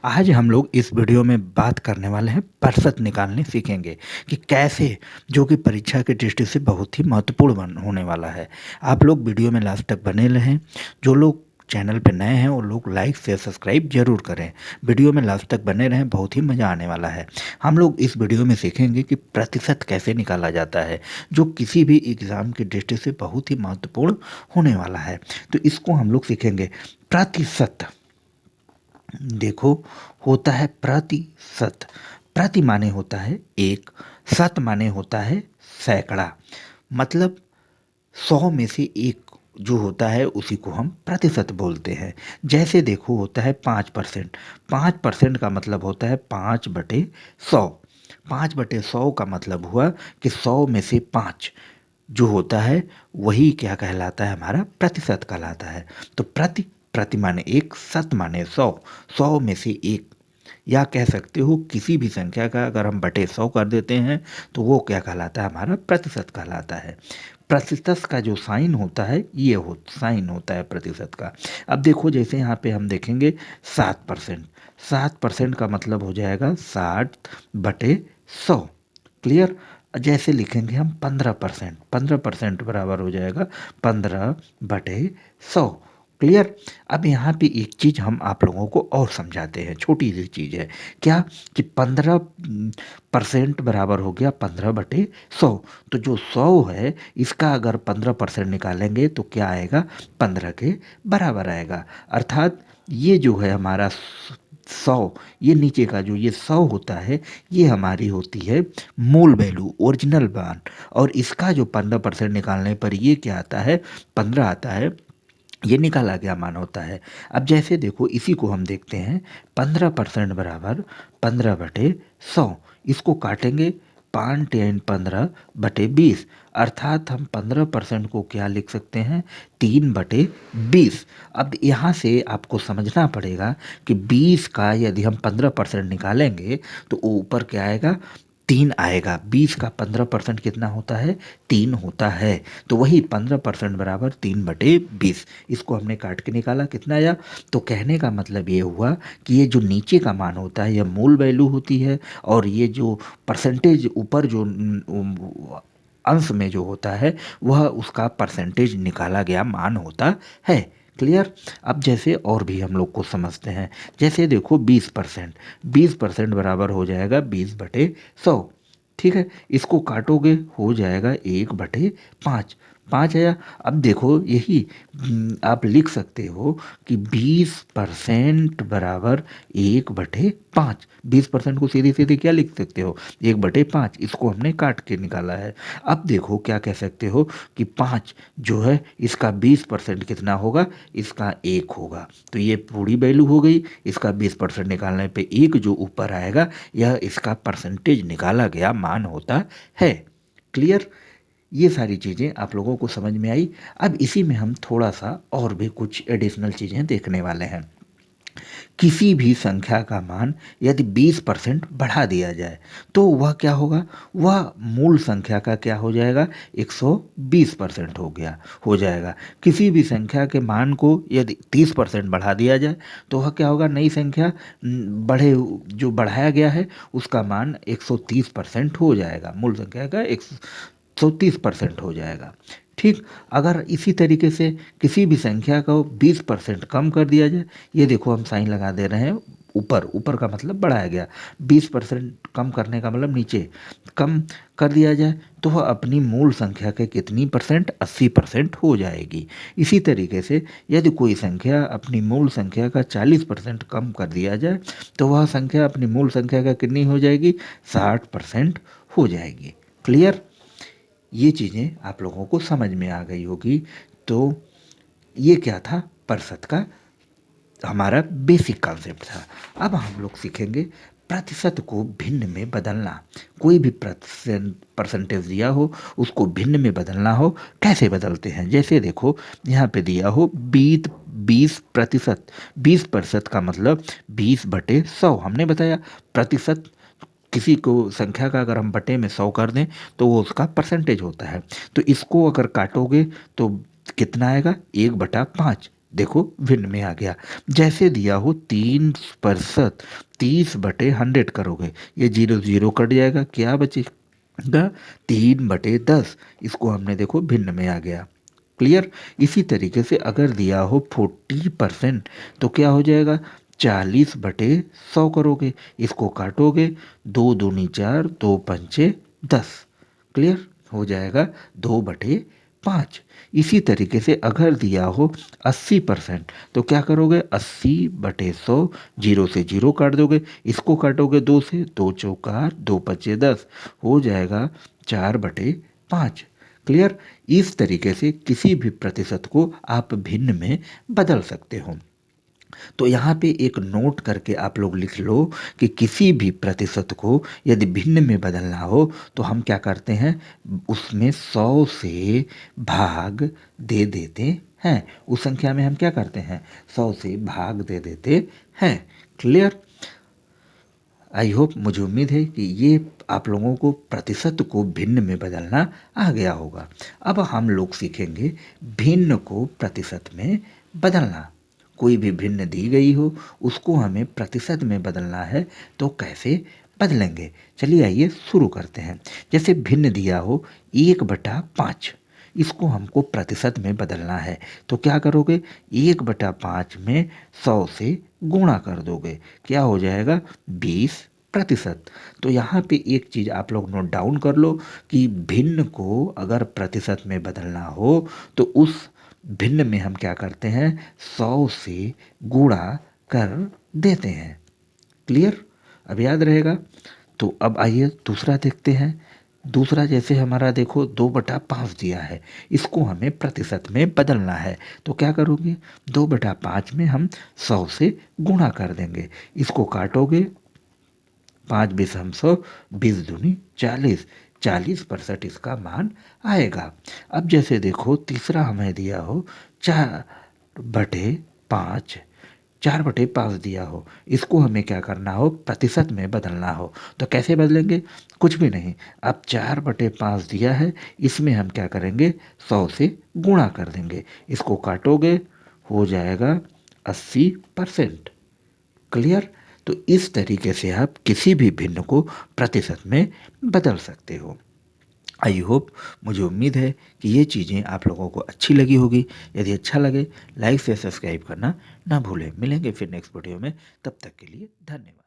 आज हम लोग इस वीडियो में बात करने वाले हैं प्रतिशत निकालने सीखेंगे कि कैसे जो कि परीक्षा की दृष्टि से बहुत ही महत्वपूर्ण होने वाला है। आप लोग वीडियो में लास्ट तक बने रहें। जो लोग चैनल पे नए हैं वो लोग लाइक शेयर सब्सक्राइब जरूर करें। वीडियो में लास्ट तक बने रहें, बहुत ही मज़ा आने वाला है। हम लोग इस वीडियो में सीखेंगे कि प्रतिशत कैसे निकाला जाता है, जो किसी भी एग्ज़ाम की दृष्टि से बहुत ही महत्वपूर्ण होने वाला है। तो इसको हम लोग सीखेंगे। प्रतिशत देखो, होता है प्रतिशत। प्रति माने होता है एक, शत माने होता है सैकड़ा। मतलब 100 में से एक जो होता है उसी को हम प्रतिशत बोलते हैं। जैसे देखो, होता है 5%। 5% का मतलब होता है 5/100। 5/100 का मतलब हुआ कि 100 में से 5 जो होता है वही क्या कहलाता है, हमारा प्रतिशत कहलाता है। तो प्रति प्रति माने एक, शत माने 100। 100 में से एक, या कह सकते हो किसी भी संख्या का अगर हम बटे 100 कर देते हैं तो वो क्या कहलाता है, हमारा प्रतिशत कहलाता है। प्रतिशत का जो साइन होता है ये साइन होता है प्रतिशत का। अब देखो, जैसे यहाँ पे हम देखेंगे 7%। 7% का मतलब हो जाएगा 60/100। क्लियर। जैसे लिखेंगे हम 15%। 15% बराबर हो जाएगा 15/100। क्लियर। अब यहाँ पे एक चीज़ हम आप लोगों को और समझाते हैं, छोटी सी चीज़ है। क्या कि 15% बराबर हो गया 15/100। तो जो 100 है इसका अगर 15% निकालेंगे तो क्या आएगा, 15 के बराबर आएगा। अर्थात ये जो है हमारा 100, ये नीचे का जो ये 100 होता है ये हमारी होती है मूल वैल्यू, ओरिजिनल मान। और इसका जो 15% निकालने पर ये क्या आता है, 15 आता है। ये निकाला गया मान होता है। अब जैसे देखो, इसी को हम देखते हैं। 15% बराबर 15/100। इसको काटेंगे, 5×15/20। अर्थात हम 15% को क्या लिख सकते हैं, 3/20। अब यहाँ से आपको समझना पड़ेगा कि 20 का यदि हम 15% निकालेंगे तो ऊपर क्या आएगा, 3 आएगा। 20 का 15% कितना होता है, 3 होता है। तो वही 15% बराबर 3/20। इसको हमने काट के निकाला, कितना आया। तो कहने का मतलब ये हुआ कि ये जो नीचे का मान होता है यह मूल वैल्यू होती है, और ये जो परसेंटेज ऊपर जो अंश में जो होता है वह उसका परसेंटेज निकाला गया मान होता है। क्लियर। अब जैसे और भी हम लोग को समझते हैं। जैसे देखो 20%। 20% बराबर हो जाएगा 20/100। ठीक है। इसको काटोगे हो जाएगा 1/5। 5 आया। अब देखो यही आप लिख सकते हो कि 20% बराबर 1/5। 20% को सीधे सीधे क्या लिख सकते हो, 1/5। इसको हमने काट के निकाला है। अब देखो क्या कह सकते हो कि 5 जो है इसका 20% कितना होगा, इसका 1 होगा। तो ये पूरी वैल्यू हो गई। इसका 20% निकालने पे 1 जो ऊपर आएगा यह इसका परसेंटेज निकाला गया मान होता है। क्लियर। ये सारी चीज़ें आप लोगों को समझ में आई। अब इसी में हम थोड़ा सा और भी कुछ एडिशनल चीज़ें देखने वाले हैं। किसी भी संख्या का मान यदि 20% बढ़ा दिया जाए तो वह क्या होगा, वह मूल संख्या का क्या हो जाएगा, 120% हो जाएगा। किसी भी संख्या के मान को यदि 30% बढ़ा दिया जाए तो वह क्या होगा, नई संख्या बढ़े जो बढ़ाया गया है उसका मान 130% हो जाएगा। मूल संख्या का 130% हो जाएगा। ठीक। अगर इसी तरीके से किसी भी संख्या को 20% कम कर दिया जाए, ये देखो हम साइन लगा दे रहे हैं, ऊपर ऊपर का मतलब बढ़ाया गया, 20% कम करने का मतलब नीचे कम कर दिया जाए तो वह अपनी मूल संख्या के कितनी परसेंट, 80% हो जाएगी। इसी तरीके से यदि कोई संख्या अपनी मूल संख्या का 40% कम कर दिया जाए तो वह संख्या अपनी मूल संख्या का कितनी हो जाएगी, 60% हो जाएगी। क्लियर। ये चीज़ें आप लोगों को समझ में आ गई होगी। तो ये क्या था, प्रतिशत का हमारा बेसिक कॉन्सेप्ट था। अब हम लोग सीखेंगे प्रतिशत को भिन्न में बदलना। कोई भी परसेंटेज दिया हो उसको भिन्न में बदलना हो, कैसे बदलते हैं। जैसे देखो यहाँ पे दिया हो 20%। 20% का मतलब 20/100 हमने बताया। प्रतिशत किसी को संख्या का अगर हम बटे में 100 कर दें तो वो उसका परसेंटेज होता है। तो इसको अगर काटोगे तो कितना आएगा, 1/5। देखो भिन्न में आ गया। जैसे दिया हो 3%, 30/100 करोगे, ये 0 0 कट जाएगा, क्या बचेगा? 3/10। इसको हमने देखो भिन्न में आ गया। क्लियर? इसी तरीके से अगर दिया हो 40%, तो क्या हो जाएगा? 40/100 करोगे, इसको काटोगे, 2 दूनी 4, 2 पंचे 10। क्लियर? हो जाएगा 2/5। इसी तरीके से अगर दिया हो 80%, तो क्या करोगे? 80/100, 0 से 0 काट दोगे, इसको काटोगे 2 से, 2 चौका 2 पच्चे 10, हो जाएगा 4/5। क्लियर? इस तरीके से किसी भी प्रतिशत को आप भिन्न में बदल सकते हो। तो यहाँ पे एक नोट करके आप लोग लिख लो कि किसी भी प्रतिशत को यदि भिन्न में बदलना हो तो हम क्या करते हैं, उसमें 100 से भाग दे देते हैं। उस संख्या में हम क्या करते हैं? 100 से भाग दे देते हैं। क्लियर? आई होप, मुझे उम्मीद है कि ये आप लोगों को प्रतिशत को भिन्न में बदलना आ गया होगा। अब हम लोग सीखेंगे भिन्न को प्रतिशत में बदलना। कोई भी भिन्न दी गई हो, उसको हमें प्रतिशत में बदलना है, तो कैसे बदलेंगे? चलिए आइए शुरू करते हैं। जैसे भिन्न दिया हो 1/5, इसको हमको प्रतिशत में बदलना है, तो क्या करोगे? 1/5 में 100 से गुणा कर दोगे, क्या हो जाएगा? 20%। तो यहाँ पे एक चीज़ आप लोग नोट डाउन कर लो कि भिन्न को अगर प्रतिशत में बदलना हो तो उस भिन्न में हम क्या करते हैं? 100 से गुणा कर देते हैं। क्लियर? अब याद रहेगा। तो अब आइए दूसरा देखते हैं। दूसरा जैसे हमारा देखो 2/5 दिया है, इसको हमें प्रतिशत में बदलना है, तो क्या करोगे? 2/5 में हम 100 से गुणा कर देंगे, इसको काटोगे, 5 बीस हम 100, 20 दूनी 40, 40% इसका मान आएगा। अब जैसे देखो तीसरा हमें दिया हो 4/5, 4/5 दिया हो, इसको हमें क्या करना हो? प्रतिशत में बदलना हो, तो कैसे बदलेंगे? कुछ भी नहीं। अब 4/5 दिया है, इसमें हम क्या करेंगे? 100 से गुणा कर देंगे, इसको काटोगे, हो जाएगा 80%। क्लियर? तो इस तरीके से आप किसी भी भिन्न को प्रतिशत में बदल सकते हो। आई होप, मुझे उम्मीद है कि ये चीज़ें आप लोगों को अच्छी लगी होगी। यदि अच्छा लगे, लाइक से सब्सक्राइब करना ना भूलें। मिलेंगे फिर नेक्स्ट वीडियो में, तब तक के लिए धन्यवाद।